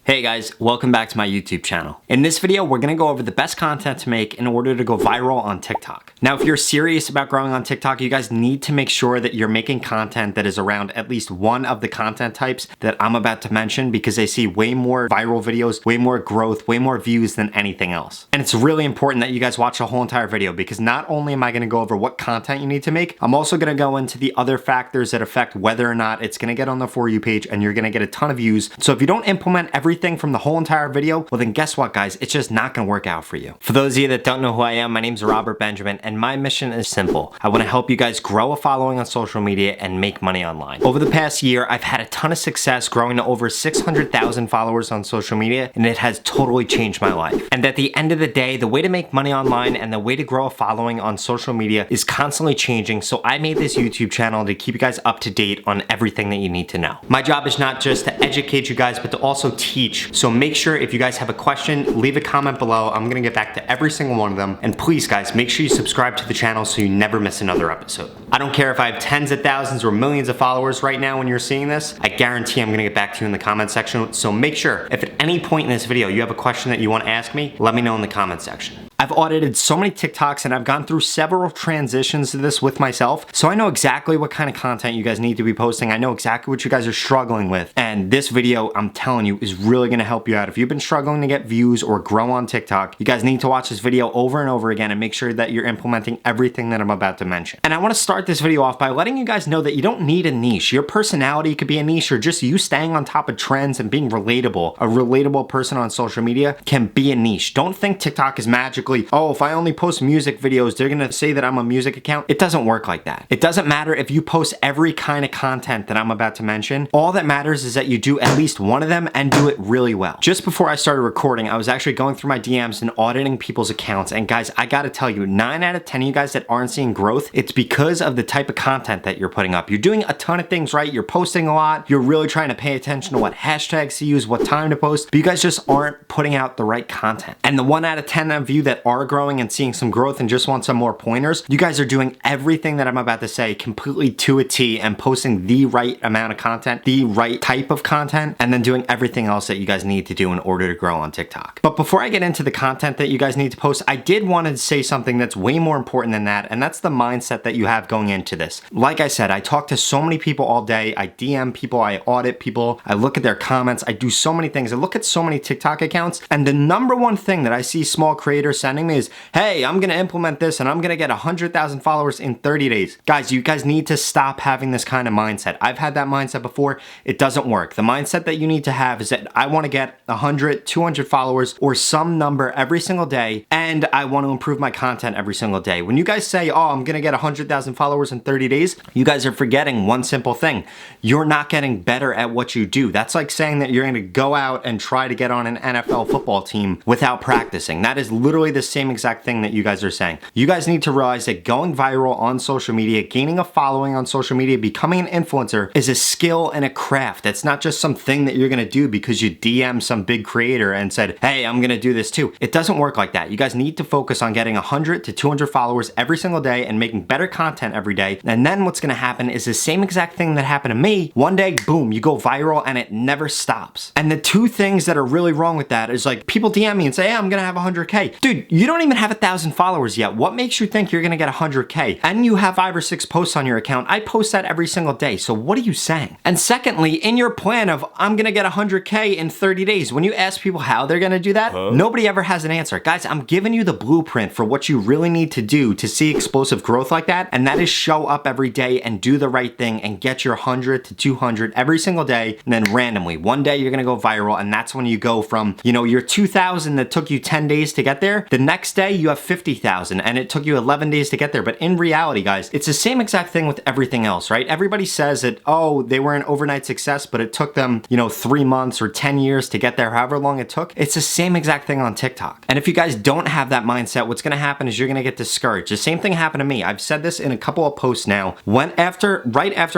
Hey guys, welcome back to my YouTube channel. In this video, we're gonna go over the best content to make in order to go viral on TikTok. Now, if you're serious about growing on TikTok, you guys need to make sure that you're making content that is around at least one of the content types that I'm about to mention, because they see way more viral videos, way more growth, way more views than anything else. And it's really important that you guys watch the whole entire video, because not only am I gonna go over what content you need to make, I'm also gonna go into the other factors that affect whether or not it's gonna get on the For You page and you're gonna get a ton of views. So if you don't implement everything from the whole entire video, well then guess what guys, it's just not gonna work out for you. For those of you that don't know who I am, my name's Robert Benjamin and my mission is simple. I wanna help you guys grow a following on social media and make money online. Over the past year, I've had a ton of success growing to over 600,000 followers on social media, and it has totally changed my life. And at the end of the day, the way to make money online and the way to grow a following on social media is constantly changing, so I made this YouTube channel to keep you guys up to date on everything that you need to know. My job is not just to educate you guys, but to also teach. So make sure if you guys have a question, leave a comment below. I'm gonna get back to every single one of them. And please guys, make sure you subscribe to the channel so you never miss another episode. I don't care if I have tens of thousands or millions of followers right now when you're seeing this, I guarantee I'm gonna get back to you in the comment section. So make sure if at any point in this video you have a question that you wanna ask me, let me know in the comment section. I've audited so many TikToks and I've gone through several transitions to this with myself, so I know exactly what kind of content you guys need to be posting. I know exactly what you guys are struggling with, and this video, I'm telling you, is really gonna help you out. If you've been struggling to get views or grow on TikTok, you guys need to watch this video over and over again and make sure that you're implementing everything that I'm about to mention. And I wanna start this video off by letting you guys know that you don't need a niche. Your personality could be a niche, or just you staying on top of trends and being relatable. A relatable person on social media can be a niche. Don't think TikTok is magic. Oh, if I only post music videos, they're gonna say that I'm a music account. It doesn't work like that. It doesn't matter if you post every kind of content that I'm about to mention. All that matters is that you do at least one of them and do it really well. Just before I started recording, I was actually going through my DMs and auditing people's accounts. And guys, I gotta tell you, 9 out of 10 of you guys that aren't seeing growth, it's because of the type of content that you're putting up. You're doing a ton of things right. You're posting a lot. You're really trying to pay attention to what hashtags to use, what time to post, but you guys just aren't putting out the right content. And the 1 out of 10 of you that are growing and seeing some growth and just want some more pointers, you guys are doing everything that I'm about to say completely to a T and posting the right amount of content, the right type of content, and then doing everything else that you guys need to do in order to grow on TikTok. But before I get into the content that you guys need to post, I did want to say something that's way more important than that, and that's the mindset that you have going into this. Like I said, I talk to so many people all day. I DM people, I audit people, I look at their comments, I do so many things. I look at so many TikTok accounts, and the number one thing that I see small creators sending me is, hey, I'm gonna implement this and I'm gonna get 100,000 followers in 30 days. Guys, you guys need to stop having this kind of mindset. I've had that mindset before. It doesn't work. The mindset that you need to have is that I wanna get 100, 200 followers or some number every single day, and I want to improve my content every single day. When you guys say, oh, I'm gonna get 100,000 followers in 30 days, you guys are forgetting one simple thing. You're not getting better at what you do. That's like saying that you're gonna go out and try to get on an NFL football team without practicing. That is literally the same exact thing that you guys are saying. You guys need to realize that going viral on social media, gaining a following on social media, becoming an influencer is a skill and a craft. It's not just something that you're gonna do because you DM some big creator and said, hey, I'm gonna do this too. It doesn't work like that. You guys need to focus on getting 100 to 200 followers every single day and making better content every day. And then what's gonna happen is the same exact thing that happened to me. One day, boom, you go viral and it never stops. And the two things that are really wrong with that is, like, people DM me and say, hey, I'm gonna have 100K. Dude, you don't even have 1,000 followers yet. What makes you think you're gonna get 100K? And you have 5 or 6 posts on your account. I post that every single day. So what are you saying? And secondly, in your plan of I'm gonna get 100K in 30 days, when you ask people how they're gonna do that, nobody ever has an answer. Guys, I'm giving you the blueprint for what you really need to do to see explosive growth like that, and that is show up every day and do the right thing and get your 100 to 200 every single day, and then randomly, one day you're gonna go viral, and that's when you go from, you know, your 2,000 that took you 10 days to get there, the next day you have 50,000 and it took you 11 days to get there. But in reality, guys, it's the same exact thing with everything else, right? Everybody says that, oh, they were an overnight success, but it took them, you know, 3 months or 10 years to get there, however long it took. It's the same exact thing on TikTok. And if you guys don't have that mindset, what's gonna happen is you're gonna get discouraged. The same thing happened to me. I've said this in a couple of posts now. Right after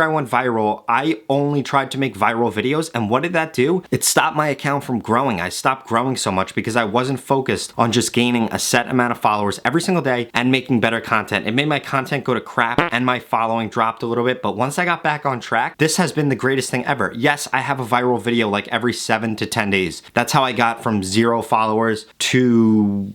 I went viral, I only tried to make viral videos, and what did that do? It stopped my account from growing. I stopped growing so much because I wasn't focused on just gaining getting a set amount of followers every single day and making better content. It made my content go to crap and my following dropped a little bit, but once I got back on track, this has been the greatest thing ever. Yes, I have a viral video like every 7 to 10 days. That's how I got from 0 followers to,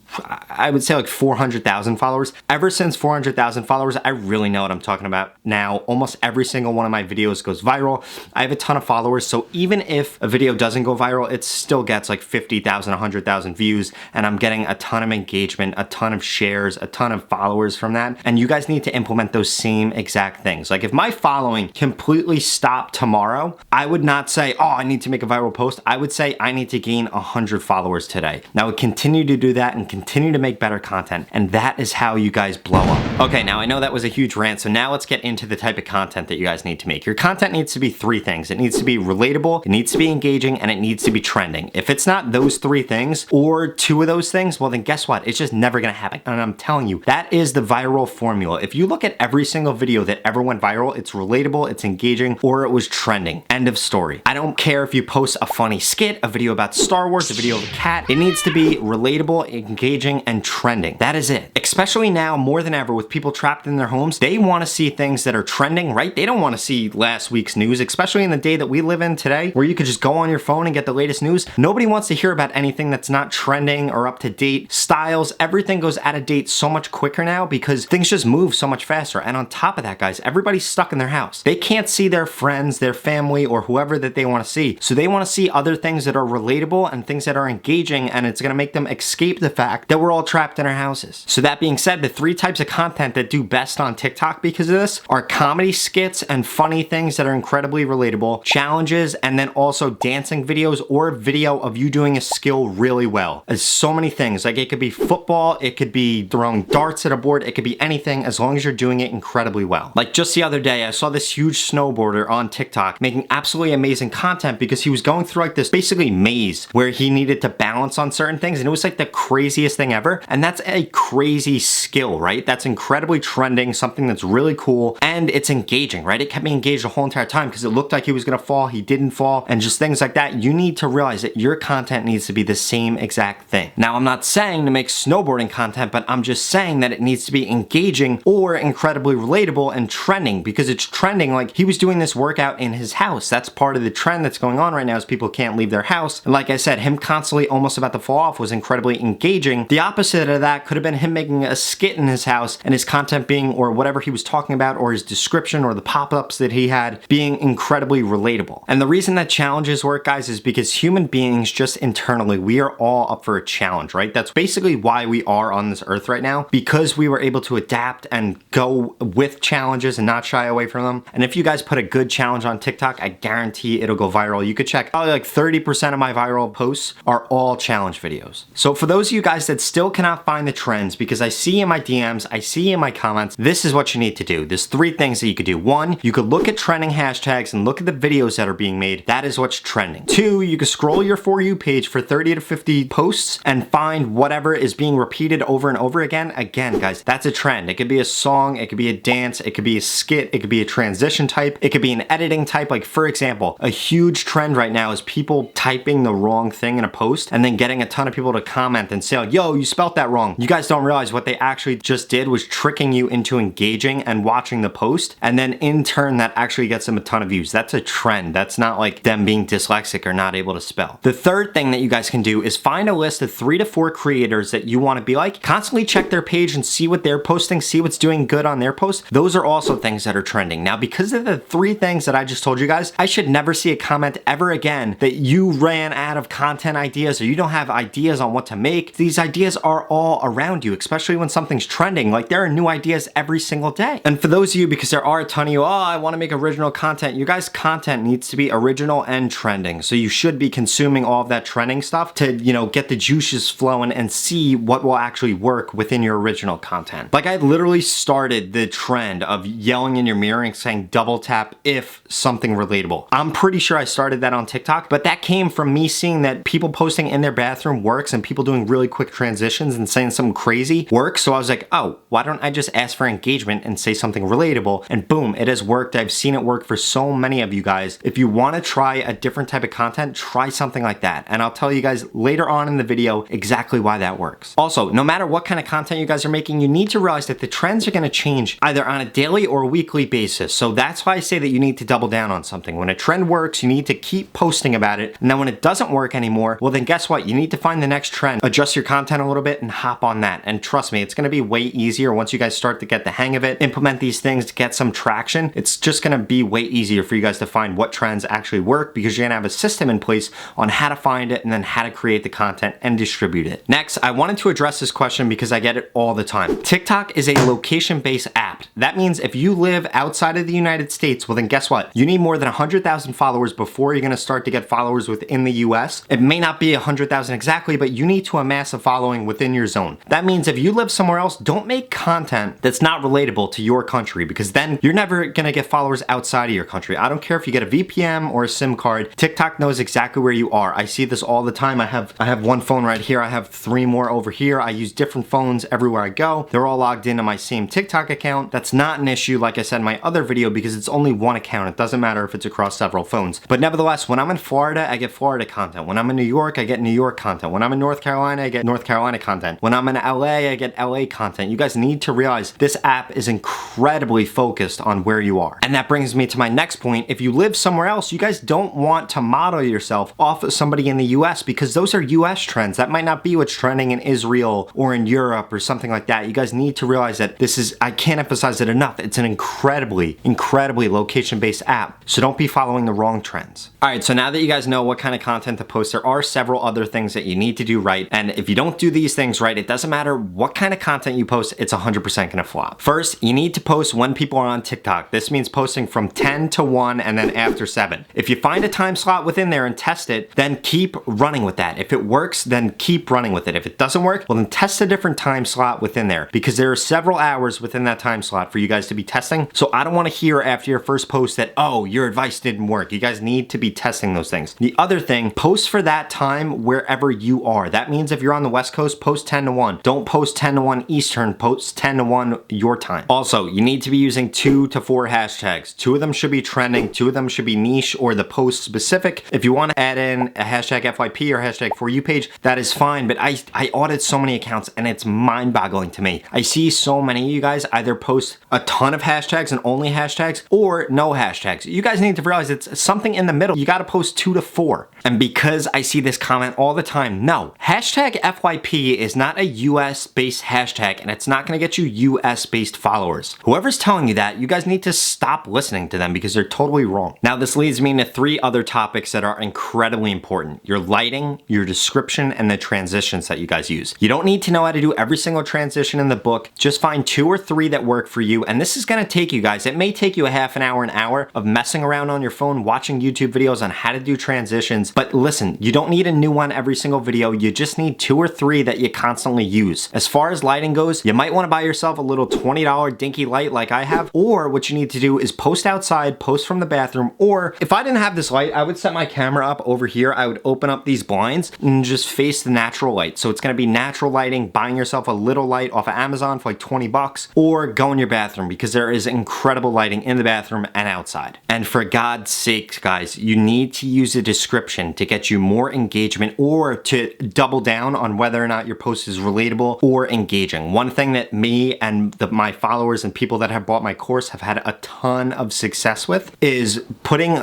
I would say, like 400,000 followers. Ever since 400,000 followers, I really know what I'm talking about now. Almost every single one of my videos goes viral. I have a ton of followers, so even if a video doesn't go viral, it still gets like 50,000, 100,000 views, and I'm getting a ton of engagement, a ton of shares, a ton of followers from that. And you guys need to implement those same exact things. Like if my following completely stopped tomorrow, I would not say, oh, I need to make a viral post. I would say I need to gain 100 followers today. Now I would continue to do that and continue to make better content, and that is how you guys blow up. Okay, now I know that was a huge rant, so now let's get into the type of content that you guys need to make. Your content needs to be 3 things. It needs to be relatable, it needs to be engaging, and it needs to be trending. If it's not those 3 things or 2 of those things, well then guess what? It's just never gonna happen. And I'm telling you, that is the viral formula. If you look at every single video that ever went viral, it's relatable, it's engaging, or it was trending. End of story. I don't care if you post a funny skit, a video about Star Wars, a video of a cat. It needs to be relatable, engaging, and trending. That is it. Especially now, more than ever, with people trapped in their homes, they want to see things that are trending, right? They don't want to see last week's news, especially in the day that we live in today, where you could just go on your phone and get the latest news. Nobody wants to hear about anything that's not trending or up to date. Styles, everything goes out of date so much quicker now because things just move so much faster. And on top of that, guys, everybody's stuck in their house. They can't see their friends, their family, or whoever that they want to see. So they want to see other things that are relatable and things that are engaging, and it's going to make them escape the fact that we're all trapped in our houses. So that being said, the 3 types of content that do best on TikTok because of this are comedy skits and funny things that are incredibly relatable, challenges, and then also dancing videos or a video of you doing a skill really well. There's so many things. Like it could be football, it could be throwing darts at a board, it could be anything as long as you're doing it incredibly well. Like just the other day, I saw this huge snowboarder on TikTok making absolutely amazing content because he was going through like this basically maze where he needed to balance on certain things, and it was like the craziest thing ever. And that's a crazy skill, right? That's incredibly trending, something that's really cool, and it's engaging, right? It kept me engaged the whole entire time because it looked like he was gonna fall, he didn't fall, and just things like that. You need to realize that your content needs to be the same exact thing. Now, I'm not saying to make snowboarding content, but I'm just saying that it needs to be engaging or incredibly relatable and trending because it's trending. Like he was doing this workout in his house. That's part of the trend that's going on right now is people can't leave their house. And like I said, him constantly almost about to fall off was incredibly engaging. The opposite of that could have been him making a skit in his house and his content being, or whatever he was talking about, or his description or the pop-ups that he had being incredibly relatable. And the reason that challenges work, guys, is because human beings just internally, we are all up for a challenge, right? That's basically why we are on this earth right now, because we were able to adapt and go with challenges and not shy away from them. And if you guys put a good challenge on TikTok, I guarantee it'll go viral. You could check probably like 30% of my viral posts are all challenge videos. So for those of you guys that still cannot find the trends, because I see in my DMs, I see in my comments, this is what you need to do. There's 3 things that you could do. 1, you could look at trending hashtags and look at the videos that are being made. That is what's trending. 2, you could scroll your For You page for 30 to 50 posts and find whatever is being repeated over and over again. Again, guys, that's a trend. It could be a song, it could be a dance, it could be a skit, it could be a transition type, it could be an editing type. Like for example, a huge trend right now is people typing the wrong thing in a post and then getting a ton of people to comment and say, yo, you spelt that wrong. You guys don't realize what they actually just did was tricking you into engaging and watching the post, and then in turn that actually gets them a ton of views. That's a trend. That's not like them being dyslexic or not able to spell. The third thing that you guys can do is find a list of 3 to 4 creators that you want to be like, constantly check their page and see what they're posting, see what's doing good on their post. Those are also things that are trending. Now, because of the 3 things that I just told you guys, I should never see a comment ever again that you ran out of content ideas or you don't have ideas on what to make. These ideas are all around you, especially when something's trending. Like there are new ideas every single day. And for those of you, because there are a ton of you, oh, I want to make original content. You guys' content needs to be original and trending. So you should be consuming all of that trending stuff to, you know, get the juices flowing and see what will actually work within your original content. Like I literally started the trend of yelling in your mirror and saying double tap if something relatable. I'm pretty sure I started that on TikTok, but that came from me seeing that people posting in their bathroom works and people doing really quick transitions and saying something crazy works. So I was like, oh, why don't I just ask for engagement and say something relatable? And boom, it has worked. I've seen it work for so many of you guys. If you want to try a different type of content, try something like that. And I'll tell you guys later on in the video exactly why that works. works. Also, no matter what kind of content you guys are making, you need to realize that the trends are going to change either on a daily or weekly basis. So that's why I say that you need to double down on something. When a trend works, you need to keep posting about it. And then when it doesn't work anymore, well then guess what? You need to find the next trend, adjust your content a little bit and hop on that. And trust me, it's going to be way easier once you guys start to get the hang of it, implement these things to get some traction. It's just going to be way easier for you guys to find what trends actually work because you're going to have a system in place on how to find it and then how to create the content and distribute it. Next, I wanted to address this question because I get it all the time. TikTok is a location-based app. That means if you live outside of the United States, well then guess what? You need more than 100,000 followers before you're going to start to get followers within the US. It may not be 100,000 exactly, but you need to amass a following within your zone. That means if you live somewhere else, don't make content that's not relatable to your country because then you're never going to get followers outside of your country. I don't care if you get a VPN or a SIM card. TikTok knows exactly where you are. I see this all the time. I have one phone right here. I have 3 more over here. I use different phones everywhere I go. They're all logged into my same TikTok account. That's not an issue, like I said in my other video, because it's only one account. It doesn't matter if it's across several phones. But nevertheless, when I'm in Florida, I get Florida content. When I'm in New York, I get New York content. When I'm in North Carolina, I get North Carolina content. When I'm in LA, I get LA content. You guys need to realize this app is incredibly focused on where you are. And that brings me to my next point. If you live somewhere else, you guys don't want to model yourself off of somebody in the US because those are US trends. That might not be what's trending in Israel or in Europe or something like that. You guys need to realize that this is, I can't emphasize it enough, it's an incredibly location-based app. So don't be following the wrong trends. All right, so now that you guys know what kind of content to post, there are several other things that you need to do right. And if you don't do these things right, it doesn't matter what kind of content you post, it's 100% gonna flop. First, you need to post when people are on TikTok. This means posting from 10 to 1 and then after 7. If you find a time slot within there and test it, then keep running with that. If it works, then keep running with it. If it doesn't work, well then test a different time slot within there because there are several hours within that time slot for you guys to be testing. So I don't want to hear after your first post that, oh, your advice didn't work. You guys need to be testing those things. The other thing, post for that time wherever you are. That means if you're on the West Coast, post 10 to 1. Don't post 10 to 1 Eastern, post 10 to 1 your time. Also, you need to be using 2 to 4 hashtags. 2 of them should be trending, 2 of them should be niche or the post specific. If you want to add in a hashtag FYP or hashtag For You page, that is fine, but I audit so many accounts and it's mind-boggling to me. I see so many of you guys either post a ton of hashtags and only hashtags or no hashtags. You guys need to realize it's something in the middle. You got to post 2 to 4. And because I see this comment all the time, no, hashtag FYP is not a US based hashtag and it's not going to get you US based followers. Whoever's telling you that, you guys need to stop listening to them because they're totally wrong. Now this leads me to 3 other topics that are incredibly important. Your lighting, your description, and the transitions that you guys use. You don't need to know how to do every single transition in the book. Just find 2 or 3 that work for you. And this is going to take you guys, it may take you a half an hour of messing around on your phone, watching YouTube videos on how to do transitions. But listen, you don't need a new one every single video. You just need 2 or 3 that you constantly use. As far as lighting goes, you might want to buy yourself a little $20 dinky light like I have, or what you need to do is post outside, post from the bathroom, or if I didn't have this light, I would set my camera up over here. I would open up these blinds and just face the natural light. So it's going to be natural lighting, buying yourself a little light off of Amazon for like 20 bucks, or go in your bathroom because there is incredible lighting in the bathroom and outside. And for God's sakes, guys, you need to use a description to get you more engagement or to double down on whether or not your post is relatable or engaging. One thing that me and my followers and people that have bought my course have had a ton of success with is putting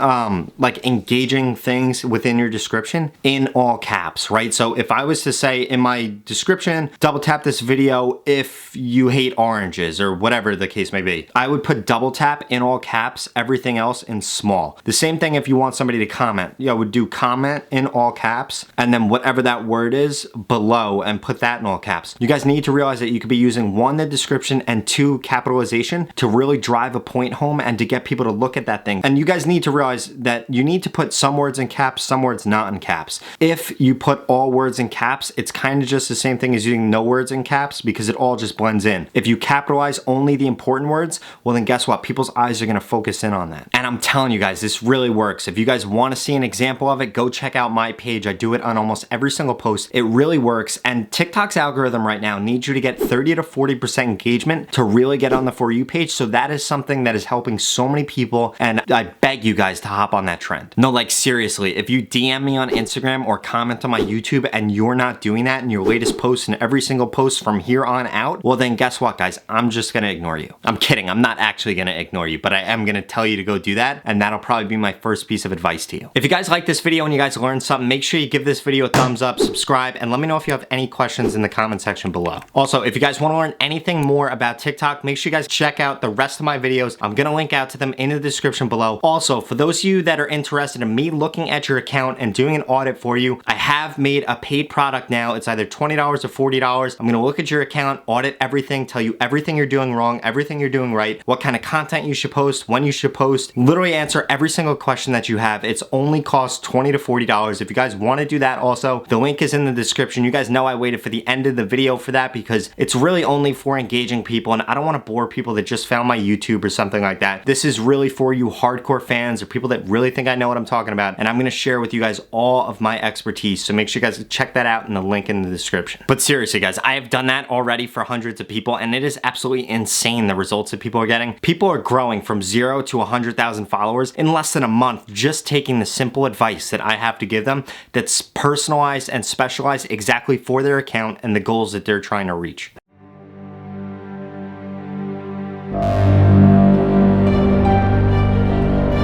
like engaging things within your description in all caps, right? So if I was to say in my description, double tap this video if you hate oranges or whatever the case may be, I would put double tap in all caps, everything else in small. The same thing if you want somebody to comment, I would do comment in all caps and then whatever that word is below and put that in all caps. You guys need to realize that you could be using 1, the description, and 2, capitalization to really drive a point home and to get people to look at that thing. And you guys need to realize that you need to put some words in caps, some words not in caps. If you put all words in caps, it's kind of just the same thing as using no words in caps because it all just blends in. If you capitalize only the important words, well then guess what? People's eyes are going to focus in on that. And I'm telling you guys, this really works. If you guys want to see an example of it, go check out my page. I do it on almost every single post. It really works. And TikTok's algorithm right now needs you to get 30 to 40% engagement to really get on the For You page. So that is something that is helping so many people. And I beg you guys to hop on that trend. No, like seriously, if you DM me on Instagram or comment on my YouTube and you're not doing that, that in your latest post and every single post from here on out, well then guess what guys, I'm just gonna ignore you. I'm kidding, I'm not actually gonna ignore you, but I am gonna tell you to go do that, and that'll probably be my first piece of advice to you. If you guys like this video and you guys learned something, make sure you give this video a thumbs up, subscribe, and let me know if you have any questions in the comment section below. Also, if you guys wanna learn anything more about TikTok, make sure you guys check out the rest of my videos. I'm gonna link out to them in the description below. Also, for those of you that are interested in me looking at your account and doing an audit for you, I have made a paid product now. It's either $20 or $40. I'm gonna look at your account, audit everything, tell you everything you're doing wrong, everything you're doing right, what kind of content you should post, when you should post, literally answer every single question that you have. It's only costs $20 to $40. If you guys wanna do that also, the link is in the description. You guys know I waited for the end of the video for that because it's really only for engaging people, and I don't wanna bore people that just found my YouTube or something like that. This is really for you hardcore fans or people that really think I know what I'm talking about, and I'm gonna share with you guys all of my expertise, so make sure you guys check that out in the link in the description. But seriously guys, I have done that already for hundreds of people, and it is absolutely insane the results that people are getting. People are growing from 0 to 100,000 followers in less than a month, just taking the simple advice that I have to give them that's personalized and specialized exactly for their account and the goals that they're trying to reach.